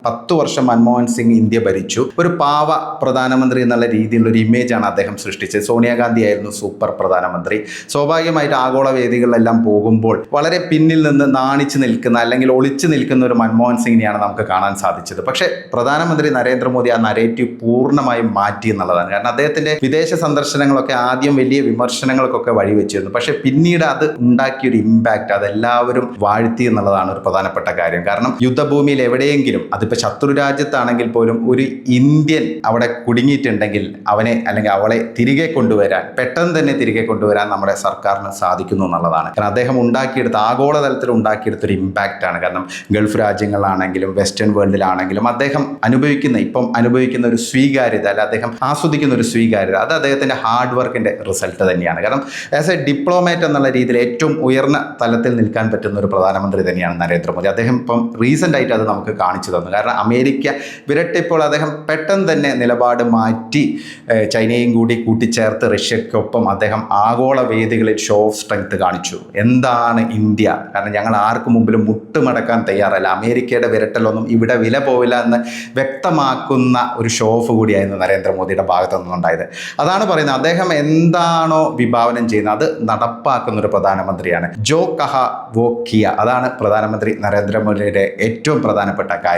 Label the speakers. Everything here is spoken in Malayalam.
Speaker 1: 10 വർഷം മൻമോഹൻ സിംഗ് ഇന്ത്യ ഭരിച്ചു. ഒരു പാവ പ്രധാനമന്ത്രി എന്നുള്ള രീതിയിലുള്ള ഒരു ഇമേജാണ് അദ്ദേഹം സൃഷ്ടിച്ചത്. സോണിയാഗാന്ധി ആയിരുന്നു സൂപ്പർ പ്രധാനമന്ത്രി. സ്വാഭാവികമായിട്ട് ആഗോള വേദികളിലെല്ലാം പോകുമ്പോൾ വളരെ പിന്നിൽ നിന്ന് നാണിച്ചു നിൽക്കുന്ന അല്ലെങ്കിൽ ഒളിച്ചു നിൽക്കുന്ന ഒരു മൻമോഹൻ സിംഗിനെയാണ് നമുക്ക് കാണാൻ സാധിച്ചത്. പക്ഷേ പ്രധാനമന്ത്രി നരേന്ദ്രമോദി ആ നരേറ്റീവ് പൂർണ്ണമായും മാറ്റി എന്നുള്ളതാണ്. കാരണം അദ്ദേഹത്തിൻ്റെ വിദേശ സന്ദർശനങ്ങളൊക്കെ ആദ്യം വലിയ വിമർശനങ്ങൾക്കൊക്കെ വഴിവെച്ചിരുന്നു. പക്ഷേ പിന്നീട് അത് ഉണ്ടാക്കിയൊരു ഇമ്പാക്റ്റ് അതെല്ലാവരും വാഴ്ത്തി എന്നുള്ളതാണ് ഒരു പ്രധാനപ്പെട്ട കാര്യം. കാരണം യുദ്ധഭൂമിയിൽ എവിടെയെങ്കിലും അതിപ്പോൾ ശത്രു രാജ്യത്താണെങ്കിൽ പോലും ഒരു ഇന്ത്യൻ അവിടെ കുടുങ്ങിയിട്ടുണ്ടെങ്കിൽ അവനെ അല്ലെങ്കിൽ അവളെ തിരികെ കൊണ്ടുവരാൻ പെട്ടെന്ന് തന്നെ തിരികെ കൊണ്ടുവരാൻ നമ്മുടെ സർക്കാരിന് സാധിക്കുന്നു എന്നുള്ളതാണ്. കാരണം അദ്ദേഹം ഉണ്ടാക്കിയെടുത്ത ആഗോളതലത്തിൽ ഉണ്ടാക്കിയെടുത്തൊരു ഇമ്പാക്റ്റാണ്. കാരണം ഗൾഫ് രാജ്യങ്ങളാണെങ്കിലും വെസ്റ്റേൺ വേൾഡിലാണെങ്കിലും അദ്ദേഹം ഇപ്പം അനുഭവിക്കുന്ന ഒരു സ്വീകാര്യത അല്ല അദ്ദേഹം ആസ്വദിക്കുന്ന ഒരു സ്വീകാര്യത അത് അദ്ദേഹത്തിൻ്റെ ഹാർഡ് വർക്കിൻ്റെ റിസൾട്ട് തന്നെയാണ്. കാരണം ആസ് എ ഡിപ്ലോമാറ്റ് എന്നുള്ള രീതിയിൽ ഏറ്റവും ഉയർന്ന തലത്തിൽ നിൽക്കാൻ പറ്റുന്ന ഒരു പ്രധാനമന്ത്രി തന്നെയാണ് നരേന്ദ്രമോദി. അദ്ദേഹം ഇപ്പം റീസെൻ്റ് ആയിട്ട് അത് നമുക്ക് കാണിച്ചു തന്നു. കാരണം അമേരിക്ക വിരട്ടിപ്പോൾ അദ്ദേഹം പെട്ടെന്ന് തന്നെ നിലപാട് മാറ്റി ചൈനയും കൂടി കൂട്ടിച്ചേർത്ത് റഷ്യക്കൊപ്പം അദ്ദേഹം ആഗോള വേദികളിൽ ഷോ ഓഫ് സ്ട്രെങ്ത് കാണിച്ചു. എന്താണ് ഇന്ത്യ, കാരണം ഞങ്ങൾ ആർക്കു മുമ്പിലും മുട്ടുമടക്കാൻ തയ്യാറല്ല, അമേരിക്കയുടെ വിരട്ടലൊന്നും ഇവിടെ വില പോവില്ല എന്ന് വ്യക്തമാക്കുന്ന ഒരു ഷോ ഓഫ് കൂടിയായിരുന്നു നരേന്ദ്രമോദിയുടെ ഭാഗത്തു നിന്നുണ്ടായത്. അതാണ് പറയുന്നത്, അദ്ദേഹം എന്താണോ വിഭാവനം ചെയ്യുന്നത് അത് നടപ്പാക്കുന്ന ഒരു പ്രധാനമന്ത്രിയാണ്. ജോ കഹ വോ കിയ, അതാണ് പ്രധാനമന്ത്രി നരേന്ദ്രമോദിയുടെ ഏറ്റവും പ്രധാനപ്പെട്ട കാര്യം.